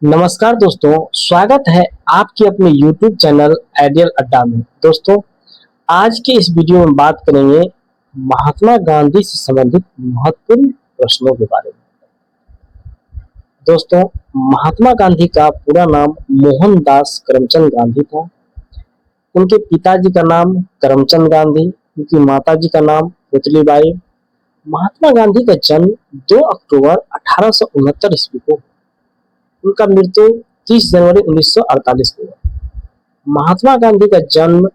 नमस्कार दोस्तों, स्वागत है आपके अपने YouTube चैनल आइडियल अड्डा में। दोस्तों, आज के इस वीडियो में बात करेंगे महात्मा गांधी से संबंधित महत्वपूर्ण प्रश्नों के बारे में। दोस्तों, महात्मा गांधी का पूरा नाम मोहनदास करमचंद गांधी था। उनके पिताजी का नाम करमचंद गांधी, उनकी माताजी का नाम पुतलीबाई। महात्मा गांधी का जन्म 2 अक्टूबर 1869 ईस्वी को, उनका मृत्यु 30 जनवरी 1948 को हुआ। महात्मा गांधी का जन्म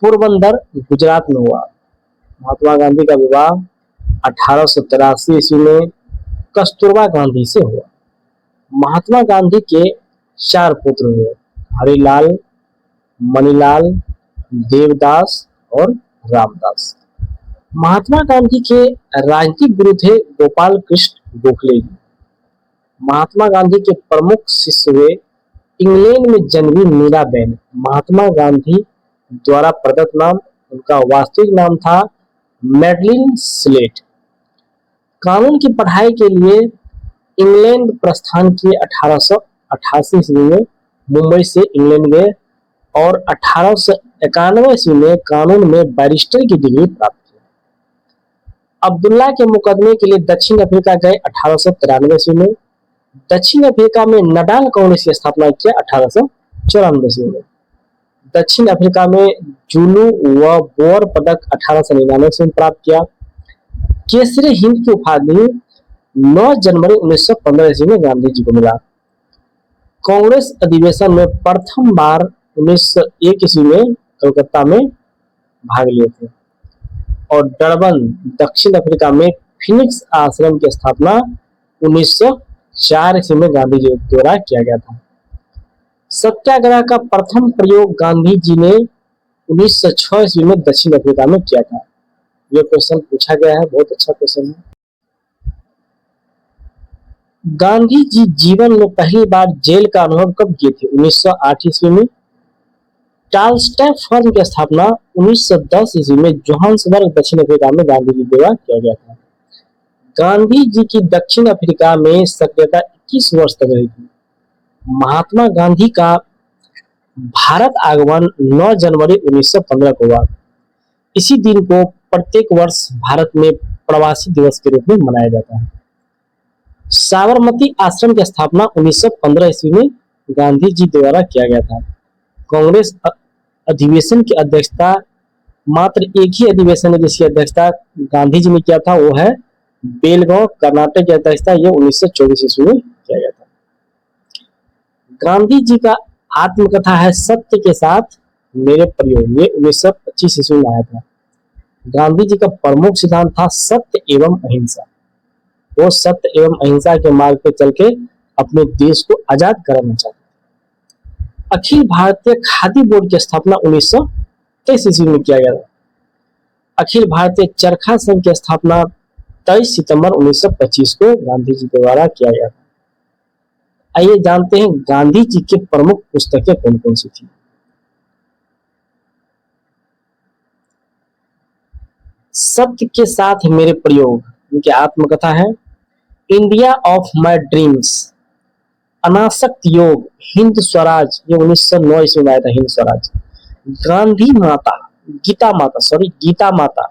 पोरबंदर, गुजरात में हुआ। महात्मा गांधी का विवाह 1883 ईस्वी में कस्तूरबा गांधी से हुआ। महात्मा गांधी के 4 पुत्र हुए, हरिलाल, मणिलाल, देवदास और रामदास। महात्मा गांधी के राजनीतिक गुरु थे गोपाल कृष्ण गोखले जी। महात्मा गांधी के प्रमुख शिष्य हुए इंग्लैंड में जन्मी मीराबेन। महात्मा गांधी द्वारा प्रदत्त नाम, उनका वास्तविक नाम था मैडलिन स्लेट। कानून की पढ़ाई के लिए इंग्लैंड प्रस्थान किए 1888 ईस्वी में मुंबई से इंग्लैंड गए और 1891 ईस्वी में कानून में बैरिस्टर की डिग्री प्राप्त की। अब्दुल्ला के मुकदमे के लिए दक्षिण अफ्रीका गए 1893 ईस्वी में। दक्षिण अफ्रीका में नडाल कांग्रेस की स्थापना किया 1894 ईस्वी में। दक्षिण अफ्रीका में जुलू व बोअर पदक 1899 ईस्वी में प्राप्त किया। केसरी हिंद की उपाधि 9 जनवरी 1915 ईस्वी में गांधी जी को मिला। कांग्रेस अधिवेशन में प्रथम बार 1901 ईस्वी में कलकत्ता में भाग लिए थे। और डरबन, दक्षिण अफ्रीका में फिनिक्स आश्रम की स्थापना 1904 ईस्वी में गांधी जी द्वारा किया गया था। सत्याग्रह का प्रथम प्रयोग गांधी जी ने 1906 ईस्वी में दक्षिण अफ्रीका में किया था। यह क्वेश्चन पूछा गया है, बहुत अच्छा क्वेश्चन है। गांधी जी जीवन में पहली बार जेल का अनुभव कब किए थे? 1908 ईस्वी में। टालस्टॉय फर्म की स्थापना 1910 ईस्वी में जोहान्सबर्ग, दक्षिण अफ्रीका में गांधी जी द्वारा किया गया था। गांधी जी की दक्षिण अफ्रीका में सक्रियता 21 वर्ष तक रही थी। महात्मा गांधी का भारत आगमन 9 जनवरी 1915 को हुआ। इसी दिन को प्रत्येक वर्ष भारत में प्रवासी दिवस के रूप में मनाया जाता है। साबरमती आश्रम की स्थापना 1915 ईस्वी में गांधी जी द्वारा किया गया था। कांग्रेस अधिवेशन की अध्यक्षता, मात्र एक ही अधिवेशन है जिसकी अध्यक्षता गांधी जी ने किया था, वो है बेलगांव, कर्नाटक की अध्यक्षता। यह 1924 ईस्वी में किया गया था। गांधी जी का आत्मकथा है सत्य के साथ मेरे प्रयोग, ये 1925 ईस्वी में आया था। गांधी जी का प्रमुख सिद्धांत था सत्य एवं अहिंसा। वो सत्य एवं अहिंसा के मार्ग पर चल के अपने देश को आजाद कराना चाहते। अखिल भारतीय खादी बोर्ड की स्थापना 1923 ईस्वी में किया गया था। अखिल भारतीय चरखा संघ की स्थापना 23 सितंबर 1925 को गांधी जी द्वारा किया गया था। आइए जानते हैं गांधी जी की प्रमुख पुस्तकें कौन कौन सी थी। सत्य के साथ मेरे प्रयोग, उनकी आत्मकथा है। इंडिया ऑफ माय ड्रीम्स, अनासक्त योग, हिंद स्वराज, ये 1909 ईस्वी में आया था, हिंद स्वराज। गांधी माता, गीता माता,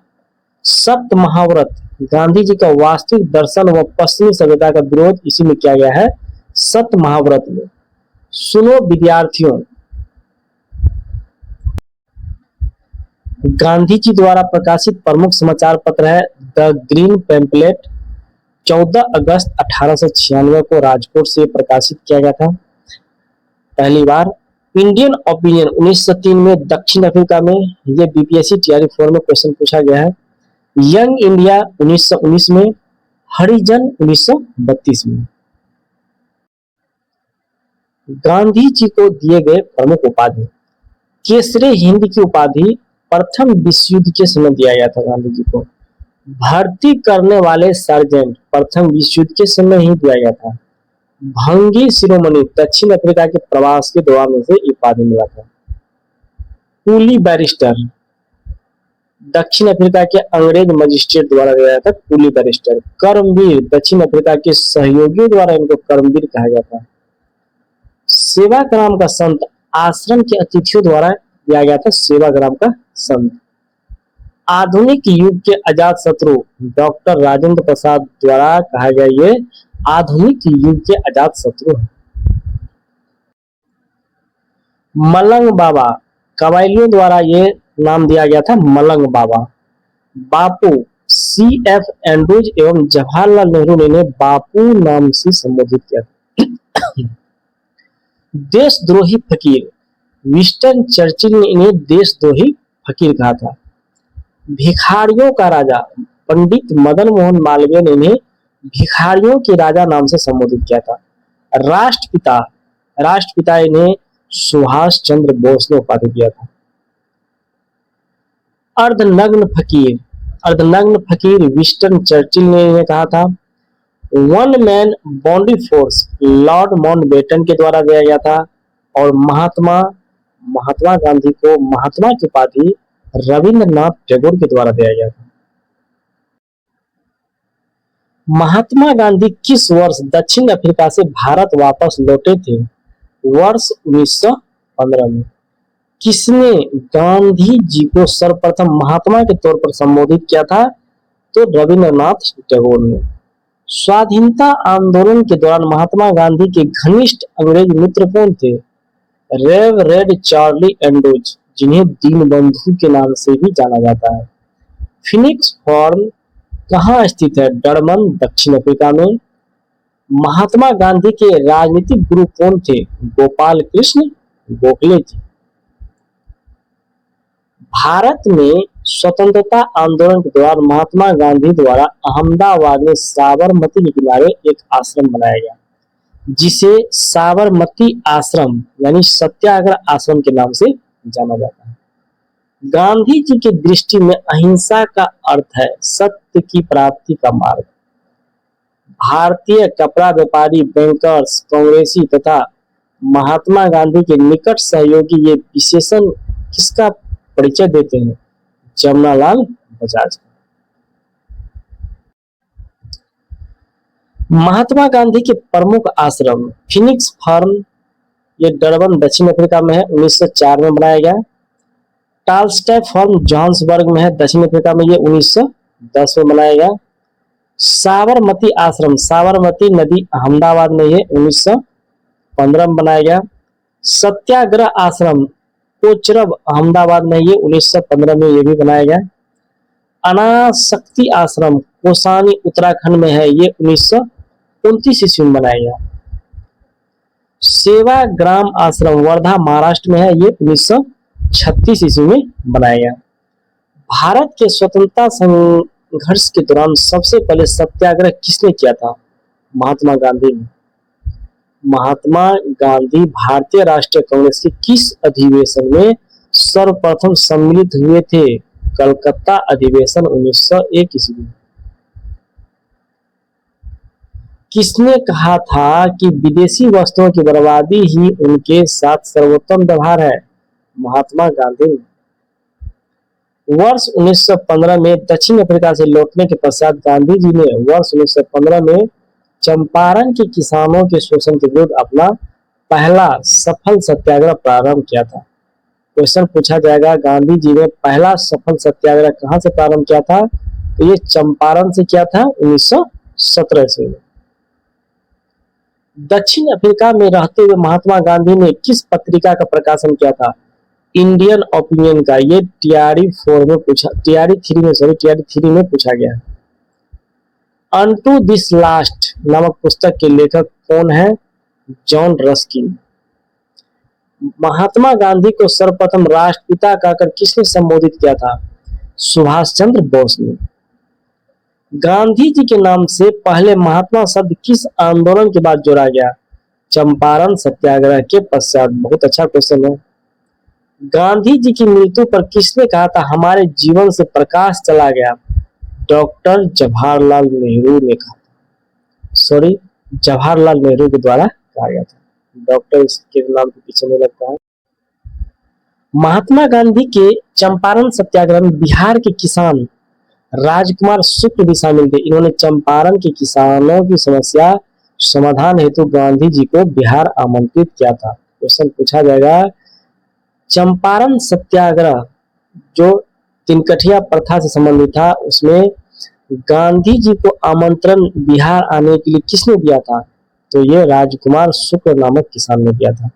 सप्त महाव्रत, गांधी जी का वास्तविक दर्शन व पश्चिमी सभ्यता का विरोध इसी में किया गया है, सप्त महाव्रत में। सुनो विद्यार्थियों, गांधी जी द्वारा प्रकाशित प्रमुख समाचार पत्र है द ग्रीन पैम्पलेट, 14 अगस्त 1896 को राजकोट से प्रकाशित किया गया था पहली बार। इंडियन ओपिनियन 1903 में दक्षिण अफ्रीका में, यह बीपीएससी टीआरई 4 में क्वेश्चन पूछा गया है। यंग इंडिया 1919 में, हरिजन 1932 में। गांधी जी को दिए गए प्रमुख उपाधि, केसरी हिंद की उपाधि प्रथम विश्व युद्ध के समय दिया गया था गांधी जी को। भर्ती करने वाले सर्जेंट प्रथम विश्व युद्ध के समय ही दिया गया था। भंगी शिरोमणि, दक्षिण अफ्रीका के प्रवास के दौरान से उपाधि मिला था। कूली बैरिस्टर, दक्षिण अफ्रीका के अंग्रेज मजिस्ट्रेट द्वारा दिया था कूली बैरिस्टर। कर्मवीर, दक्षिण अफ्रीका के सहयोगियों द्वारा इनको कर्मवीर कहा गया था। सेवाग्राम का संत आश्रम के अतिथियों द्वारा दिया गया था, सेवाग्राम का संत। आधुनिक युग के अजात शत्रु डॉक्टर राजेंद्र प्रसाद द्वारा कहा गया ये आधुनिक युग के अजात शत्रु हैं। मलंग बाबा कबायलियों द्वारा ये नाम दिया गया था, मलंग बाबा। बापू CF एंड्रूज एवं जवाहरलाल नेहरू ने इन्हें बापू नाम से संबोधित किया था। देशद्रोही फकीर विंस्टन चर्चिल ने इन्हें देशद्रोही फकीर कहा था। भिखारियों का राजा पंडित मदन मोहन मालवीय ने इन्हें भिखारियों के राजा नाम से संबोधित किया था। राष्ट्रपिता इन्हें सुभाष चंद्र बोस ने उपाधि दिया था। अर्धनग्न फकीर विंस्टन चर्चिल ने इन्हें कहा था। One man body force Lord Mountbatten के द्वारा दिया गया था। और महात्मा गांधी को महात्मा की उपाधि रविंद्रनाथ टैगोर के द्वारा दिया गया था। महात्मा गांधी किस वर्ष दक्षिण अफ्रीका से भारत वापस लौटे थे? वर्ष 1915 में। किसने गांधी जी को सर्वप्रथम महात्मा के तौर पर संबोधित किया था? तो रविंद्रनाथ टैगोर ने। स्वाधीनता आंदोलन के दौरान महात्मा गांधी के घनिष्ठ अंग्रेज मित्र कौन थे? रेड चार्ली एंड्रूज, जिन्हें दीनबंधु के नाम से भी जाना जाता है। फिनिक्स फॉर्म कहाँ स्थित है? डरबन, दक्षिण अफ्रीका में। महात्मा गांधी के राजनीतिक गुरु कौन थे? गोपाल कृष्ण गोखले थे। भारत में स्वतंत्रता आंदोलन के दौरान महात्मा गांधी द्वारा अहमदाबाद में साबरमती के किनारे एक आश्रम बनाया गया, जिसे साबरमती आश्रम यानी सत्याग्रह आश्रम के नाम से जाना जाता है। गांधी जी की दृष्टि में अहिंसा का अर्थ है सत्य की प्राप्ति का मार्ग। भारतीय कपड़ा व्यापारी, बैंकर्स, कांग्रेसी तथा महात्मा गांधी के निकट सहयोगी ये विशेषण किसका परिचय देते हैं? जमनालाल बजाज। महात्मा गांधी के प्रमुख आश्रम फिनिक्स फार्म, ये डरबन दक्षिण अफ्रीका में है, 1904 में बनाया गया। टालस्टॉय फार्म जोहान्सबर्ग में है, दक्षिण अफ्रीका में, ये 1910 में बनाया गया। साबरमती आश्रम साबरमती नदी अहमदाबाद में, ये 1915 में बनाया गया। सत्याग्रह आश्रम कोचरब अहमदाबाद में, ये 1915 में ये भी बनाया गया। अनासक्ति आश्रम कोसानी उत्तराखंड में है, ये 1929 ईस्वी में बनाया गया। सेवाग्राम आश्रम वर्धा महाराष्ट्र में है, ये 1936 ईस्वी में बनाया गया। भारत के स्वतंत्रता संघर्ष के दौरान सबसे पहले सत्याग्रह किसने किया था? महात्मा गांधी ने। महात्मा गांधी भारतीय राष्ट्रीय कांग्रेस के किस अधिवेशन में सर्वप्रथम सम्मिलित हुए थे? कलकत्ता अधिवेशन 1901 ईस्वी में। किसने कहा था कि विदेशी वस्तुओं की बर्बादी ही उनके साथ सर्वोत्तम व्यवहार है? महात्मा गांधी ने। वर्ष 1915 में दक्षिण अफ्रीका से लौटने के पश्चात गांधी जी ने वर्ष 1915 में चंपारण के किसानों के शोषण के विरुद्ध अपना पहला सफल सत्याग्रह प्रारंभ किया था। क्वेश्चन पूछा जाएगा, गांधी जी ने पहला सफल सत्याग्रह कहां से प्रारंभ किया था? तो ये चंपारण से किया था 1917 ईस्वी में। दक्षिण अफ्रीका में रहते हुए महात्मा गांधी ने किस पत्रिका का प्रकाशन किया था? इंडियन ओपिनियन का। ये टीआरई 3 में पूछा गया है। अनटू दिस लास्ट नामक पुस्तक के लेखक कौन है? John Ruskin. महात्मा गांधी को सर्वप्रथम राष्ट्रपिता कहकर किसने संबोधित किया था? सुभाष चंद्र बोस ने। गांधी जी के नाम से पहले महात्मा शब्द किस आंदोलन के बाद जोड़ा गया? चंपारण सत्याग्रह के पश्चात। बहुत अच्छा क्वेश्चन है। गांधी जी की मृत्यु पर किसने कहा था हमारे जीवन से प्रकाश चला गया? डॉक्टर जवाहरलाल नेहरू ने कहा। सॉरी, जवाहरलाल नेहरू के द्वारा कहा गया था। डॉक्टर इसके नाम के पीछे नहीं लगता है। महात्मा गांधी के चंपारण सत्याग्रह में बिहार के किसान राजकुमार शुक्ल भी शामिल थे। इन्होंने चंपारण के किसानों की समस्या समाधान हेतु गांधी जी को बिहार आमंत्रित किया था। क्वेश्चन पूछा जाएगा। चंपारण सत्याग्रह जो तिनकठिया प्रथा से संबंधित था, उसमें गांधी जी को आमंत्रण बिहार आने के लिए किसने दिया था? तो ये राजकुमार शुक्ल नामक किसान ने दिया था।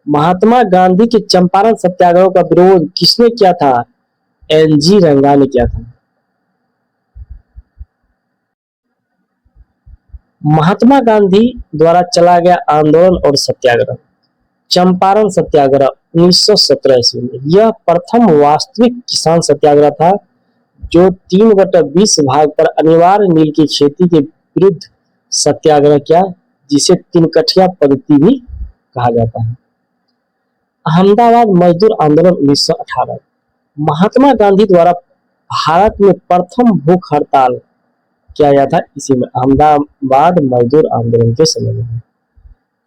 महात्मा गांधी के चंपारण सत्याग्रह का विरोध किसने किया था? एनजी रंगा ने किया था। महात्मा गांधी द्वारा चला गया आंदोलन और सत्याग्रह, चंपारण सत्याग्रह 1917 ईस्वी में। यह प्रथम वास्तविक किसान सत्याग्रह था जो 3/20 भाग पर अनिवार्य नील की खेती के विरुद्ध सत्याग्रह किया, जिसे तिनकठिया पद्धति भी कहा जाता है। अहमदाबाद मजदूर आंदोलन 1918। महात्मा गांधी द्वारा भारत में प्रथम भूख हड़ताल किया गया था इसी में, अहमदाबाद मजदूर आंदोलन के समय में।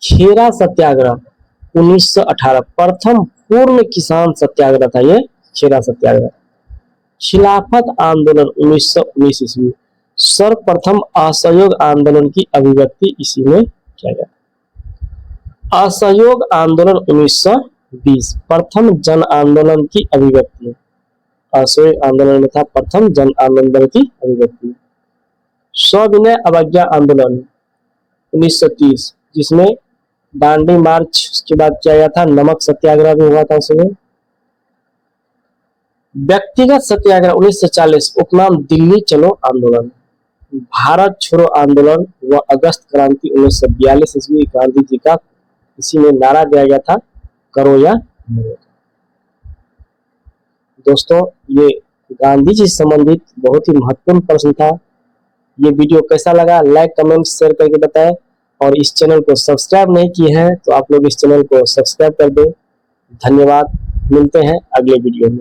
खेरा सत्याग्रह 1918 प्रथम पूर्ण किसान सत्याग्रह था ये खेरा सत्याग्रह। खिलाफत आंदोलन 1919 ईस्वी, सर्वप्रथम असहयोग आंदोलन की अभिव्यक्ति इसी में किया गया। असहयोग आंदोलन 1920 प्रथम जन आंदोलन की अभिव्यक्ति, असहयोग आंदोलन में था प्रथम जन आंदोलन की अभिव्यक्ति। सविनय अवज्ञा आंदोलन 1930, जिसमें दांडी मार्च के बाद किया गया था। नमक सत्याग्रह भी हुआ था उसमें। व्यक्तिगत सत्याग्रह 1940, उपनाम दिल्ली चलो आंदोलन। भारत छोड़ो आंदोलन व अगस्त क्रांति 1942 ईस्वी, गांधी जी का इसी में नारा दिया गया था, करो या मरो। दोस्तों, ये गांधी जी से संबंधित बहुत ही महत्वपूर्ण प्रश्न था। ये वीडियो कैसा लगा लाइक कमेंट शेयर करके बताएं, और इस चैनल को सब्सक्राइब नहीं किए हैं तो आप लोग इस चैनल को सब्सक्राइब कर दें। धन्यवाद, मिलते हैं अगले वीडियो में।